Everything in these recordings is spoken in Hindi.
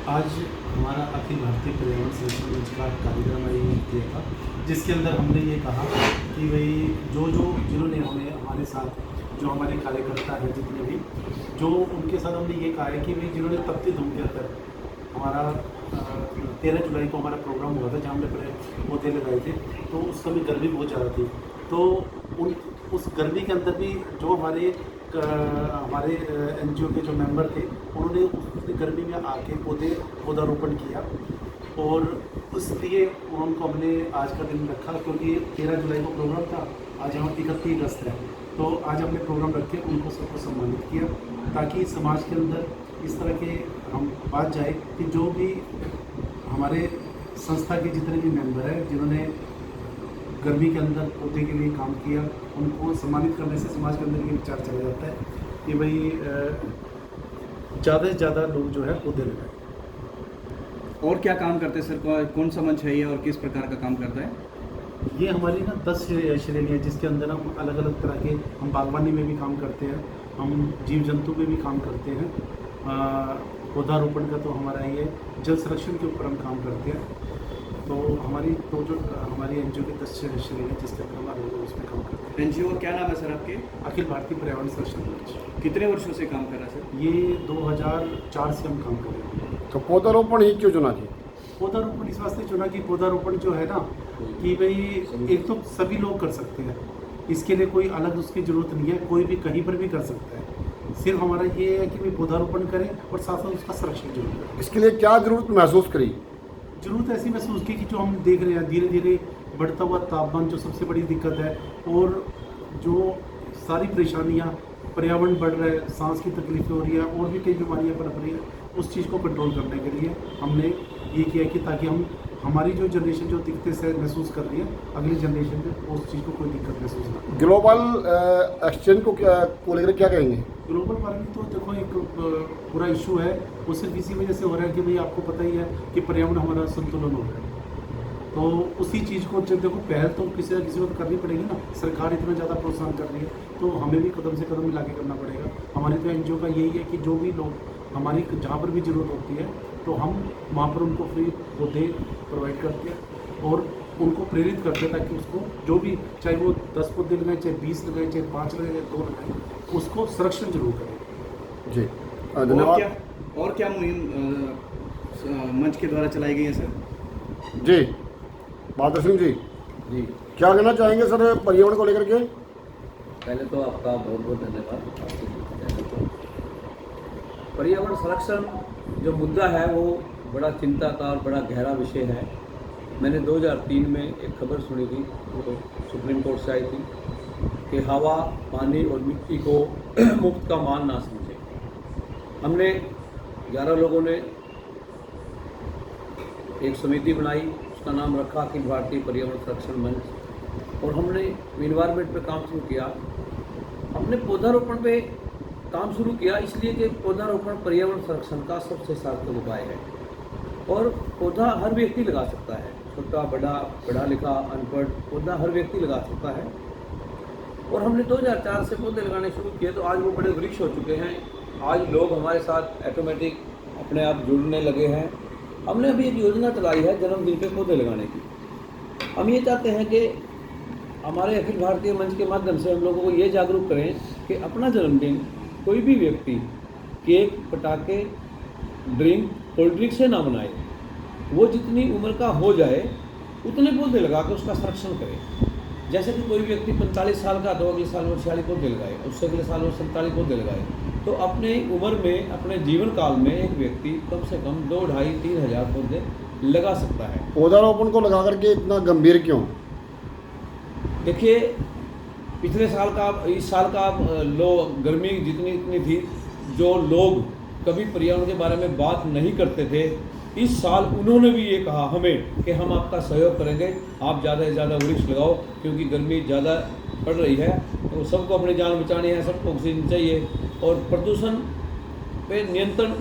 आज हमारा अखिल भारतीय पर्यावरण संरक्षण मंच का कार्यक्रम आयोजित किया था, जिसके अंदर हमने ये कहा कि भाई जिन्होंने हमें हमारे साथ जो हमारे कार्यकर्ता हैं जितने भी जो उनके साथ हमने ये कहा है कि भाई जिन्होंने तपती धूप के अंदर हमारा 13 जुलाई को हमारा प्रोग्राम हुआ था जहाँ हमने बड़े पौधे लगाए थे, तो उस समय गर्मी बहुत ज़्यादा थी। तो उस गर्मी के अंदर भी जो हमारे एनजीओ के जो मेंबर थे उन्होंने उस गर्मी में आके पौधारोपण किया और इसलिए उनको हमने आज का दिन रखा, क्योंकि 13 जुलाई को प्रोग्राम था, आज हम 31 अगस्त है, तो आज हमने प्रोग्राम रख के उनको सबको सम्मानित किया ताकि समाज के अंदर इस तरह के हम बात जाए कि जो भी हमारे संस्था के जितने भी मेंबर हैं जिन्होंने गर्मी के अंदर पौधे के लिए काम किया, उनको सम्मानित करने से समाज के अंदर ये विचार चला जाता है कि भाई ज़्यादा से ज़्यादा लोग जो है पौधे लगाएं। और क्या काम करते हैं सर? कौन सा मंच है ये और किस प्रकार का काम करता है? ये हमारी ना 10 श्रेणियाँ जिसके अंदर हम अलग अलग तरह के हम बागवानी में भी काम करते हैं, हम जीव जंतु में भी काम करते हैं, पौधारोपण का तो हमारा ये जल संरक्षण के ऊपर हम काम करते हैं। तो हमारी एनजीओ की 10 श्रेणियाँ जिसके अंदर हमारे लोग उसमें काम करते हैं। एनजीओ क्या नाम है सर आपके? अखिल भारतीय पर्यावरण संरक्षण मंच। कितने वर्षों से काम कर रहा है सर? ये 2004 से हम काम कर रहे हैं। तो पौधारोपण ही क्यों चुना जी? पौधारोपण इस वास्ते चुना कि पौधारोपण जो है ना कि भाई एक तो सभी लोग कर सकते हैं, इसके लिए कोई अलग उसकी ज़रूरत नहीं है, कोई भी कहीं पर भी कर सकता है। सिर्फ हमारा ये है कि भाई पौधारोपण करें और साथ साथ उसका संरक्षण जरूर करें। इसके लिए क्या ज़रूरत महसूस करी? ज़रूरत ऐसी महसूस की कि जो हम देख रहे हैं धीरे धीरे बढ़ता हुआ तापमान जो सबसे बड़ी दिक्कत है, और जो सारी परेशानियाँ पर्यावरण बढ़ रहा है, सांस की तकलीफें हो रही है और भी कई बीमारियाँ पनप रही है, उस चीज़ को कंट्रोल करने के लिए हमने ये किया कि ताकि हमारी जो जनरेशन जो दिक्कतें से महसूस कर रही है, अगली जनरेशन में उस चीज़ को कोई दिक्कत महसूस ना हो। ग्लोबल एक्सचेंज को लेकर क्या कहेंगे? ग्लोबल वार्मिंग तो देखो एक पूरा इशू है, वो सिर्फ इसी वजह से हो रहा है कि भाई आपको पता ही है कि पर्यावरण हमारा संतुलन हो रहा है, तो उसी चीज़ को जब देखो पहल तो किसी न किसी को तो करनी पड़ेगी ना। सरकार इतना ज़्यादा प्रोत्साहन कर रही है तो हमें भी कदम से कदम मिला के करना पड़ेगा। हमारी तो एनजीओ का यही है कि जो भी लोग हमारी जहाँ पर भी ज़रूरत होती है तो हम वहाँ पर उनको फ्री पौधे प्रोवाइड करते हैं और उनको प्रेरित करते हैं ताकि उसको जो भी, चाहे वो 10 पौधे लगाएं, चाहे 20 लगाएं, चाहे 5 लगाएं, 2 लगाएं, उसको संरक्षण जरूर करें। जी धन्यवाद। और क्या मुहिम मंच के द्वारा चलाई गई है सर? जी बहादुर सिंह जी, क्या कहना चाहेंगे सर पर्यावरण को लेकर के? पहले तो आपका बहुत बहुत धन्यवाद आपके चैनल को। पर्यावरण संरक्षण जो मुद्दा है वो बड़ा चिंता का और बड़ा गहरा विषय है। मैंने 2003 में एक खबर सुनी थी, वो सुप्रीम कोर्ट से आई थी कि हवा, पानी और मिट्टी को मुफ्त का माल ना समझे। हमने 11 लोगों ने एक समिति बनाई, उसका नाम रखा अखिल भारतीय पर्यावरण संरक्षण मंच, और हमने इन्वायरमेंट पे काम शुरू किया। हमने पौधारोपण पे काम शुरू किया इसलिए कि पौधारोपण पर्यावरण संरक्षण का सबसे सार्थक उपाय है और पौधा हर व्यक्ति लगा सकता है, छोटा बड़ा, पढ़ा लिखा अनपढ़, पौधा हर व्यक्ति लगा सकता है। और हमने 2004 से पौधे लगाने शुरू किए तो आज वो बड़े वृक्ष हो चुके हैं। आज लोग हमारे साथ ऑटोमेटिक अपने आप जुड़ने लगे हैं। हमने अभी एक योजना चलाई है जन्मदिन पे पौधे लगाने की। हम ये चाहते हैं कि हमारे अखिल भारतीय मंच के माध्यम से हम लोगों को ये जागरूक करें कि अपना जन्मदिन कोई भी व्यक्ति केक, पटाखे, ड्रिंक, कोल्ड ड्रिंक से ना मनाए। वो जितनी उम्र का हो जाए उतने पौधे लगा के उसका संरक्षण करे। जैसे कि कोई व्यक्ति 45 साल का तो अगले साल वो 46 पौधे लगाए, उससे अगले साल वो 47 पौधे लगाए। तो अपने उम्र में, अपने जीवन काल में एक व्यक्ति कम से कम 2-2.5-3 हज़ार पौधे लगा सकता है। पौधारोपण को लगा करके इतना गंभीर क्यों? देखिए, पिछले साल का, इस साल का गर्मी इतनी थी, जो लोग कभी पर्यावरण के बारे में बात नहीं करते थे, इस साल उन्होंने भी ये कहा हमें कि हम आपका सहयोग करेंगे, आप ज़्यादा से ज़्यादा वृक्ष लगाओ क्योंकि गर्मी ज़्यादा पड़ रही है। तो सबको अपनी जान बचानी है, सबको ऑक्सीजन चाहिए। और प्रदूषण पे नियंत्रण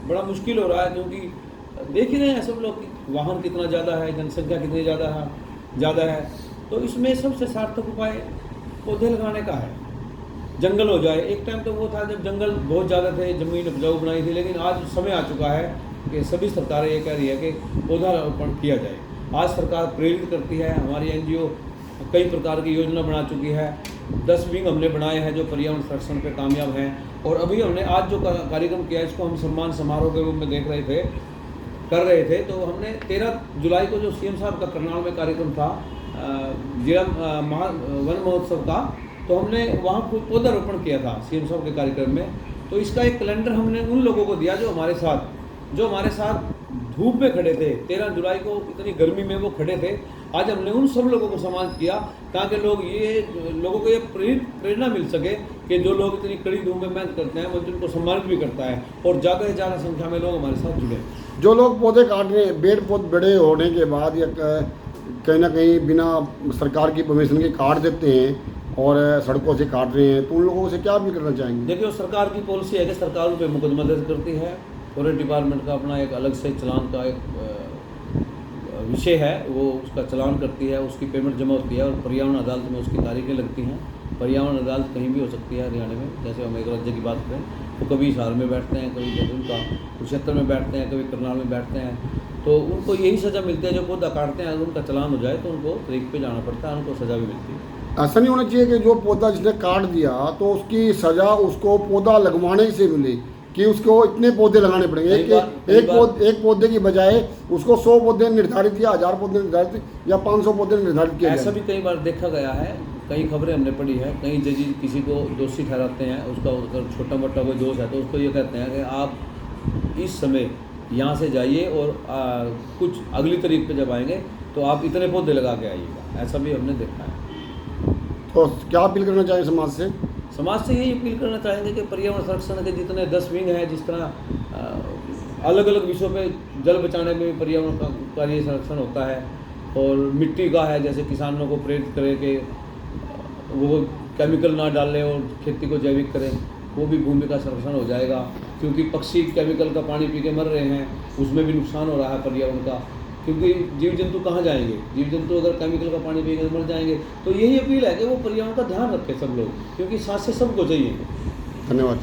बड़ा मुश्किल हो रहा है क्योंकि देख ही रहे हैं सब लोग कि वाहन कितना ज़्यादा है, जनसंख्या कितनी ज़्यादा है। तो इसमें सबसे सार्थक उपाय पौधे लगाने का है। जंगल हो जाए, एक टाइम तो वो था जब जंगल बहुत ज़्यादा थे, ज़मीन उपजाऊ बनाई थी, लेकिन आज समय आ चुका है कि सभी सरकारें ये कह रही है कि पौधारोपण किया जाए। आज सरकार प्रेरित करती है, हमारी एनजीओ कई प्रकार की योजना बना चुकी है। 10 विंग हमने बनाए हैं जो पर्यावरण संरक्षण पे कामयाब हैं। और अभी हमने आज जो कार्यक्रम किया इसको हम सम्मान समारोह के रूप में कर रहे थे। तो हमने 13 जुलाई को जो सीएम साहब का करनाल में कार्यक्रम था जिला वन महोत्सव का, तो हमने वहाँ पौधारोपण किया था सीएम साहब के कार्यक्रम में। तो इसका एक कैलेंडर हमने उन लोगों को दिया जो हमारे साथ धूप में खड़े थे। 13 जुलाई को इतनी गर्मी में वो खड़े थे। आज हमने उन सब लोगों को सम्मानित किया ताकि लोगों को ये प्रेरणा मिल सके कि जो लोग इतनी कड़ी धूप में मेहनत करते हैं वो उनको सम्मानित भी करता है और ज़्यादा से ज़्यादा संख्या में लोग हमारे साथ जुड़े। जो लोग पौधे काट रहे हैं, पेड़ पौधे बड़े होने के बाद या कहीं ना कहीं बिना सरकार की परमिशन के काट देते हैं और सड़कों से काट रहे हैं, तो उन लोगों से क्या भी करना चाहेंगे? देखिए, सरकार की पॉलिसी है कि सरकार उन पर मुकदमा दर्ज करती है। फॉरेस्ट डिपार्टमेंट का अपना एक अलग से चलान का एक विषय है, वो उसका चलान करती है, उसकी पेमेंट जमा होती है और पर्यावरण अदालत में उसकी तारीखें लगती हैं। पर्यावरण अदालत कहीं भी हो सकती है हरियाणा में। जैसे हम एक राज्य की बात करें तो कभी हिसार में बैठते हैं, कभी उनका कुरुक्षेत्र में बैठते हैं, कभी करनाल में बैठते हैं। तो उनको यही सज़ा मिलती है, जो पौधा काटते हैं अगर उनका चलान हो जाए तो उनको तरीक पे जाना पड़ता है, उनको सज़ा भी मिलती है। ऐसा नहीं होना चाहिए कि जो पौधा जिसने काट दिया तो उसकी सज़ा उसको पौधा लगवाने से मिले कि उसको इतने पौधे लगाने पड़ेंगे एक पौधे की बजाय उसको 100 पौधे निर्धारित या 1000 पौधे निर्धारित या 500 पौधे निर्धारित किया ऐसा भी कई बार देखा गया है, कई खबरें हमने पढ़ी है। कई जज किसी को दोषी ठहराते हैं, उसका अगर छोटा मोटा कोई दोष है तो उसको ये कहते हैं कि आप इस समय यहाँ से जाइए और कुछ अगली तारीख पे जब आएंगे तो आप इतने पौधे लगा के आइएगा। ऐसा भी हमने देखा है। तो क्या अपील करना चाहिए समाज से? समाज से यही अपील करना चाहेंगे कि पर्यावरण संरक्षण के जितने 10 विंग हैं, जिस तरह अलग अलग विषयों पे जल बचाने में भी पर्यावरण का कार्य संरक्षण होता है और मिट्टी का है, जैसे किसानों को प्रेरित करें कि वो केमिकल ना डालें और खेती को जैविक करें, वो भी भूमि का संरक्षण हो जाएगा। क्योंकि पक्षी केमिकल का पानी पी के मर रहे हैं, उसमें भी नुकसान हो रहा है पर्यावरण का। क्योंकि जीव जंतु कहाँ जाएंगे? जीव जंतु अगर केमिकल का पानी पीकर मर जाएंगे। तो यही अपील है कि वो पर्यावरण का ध्यान रखें सब लोग, क्योंकि सांसें सबको चाहिए। धन्यवाद।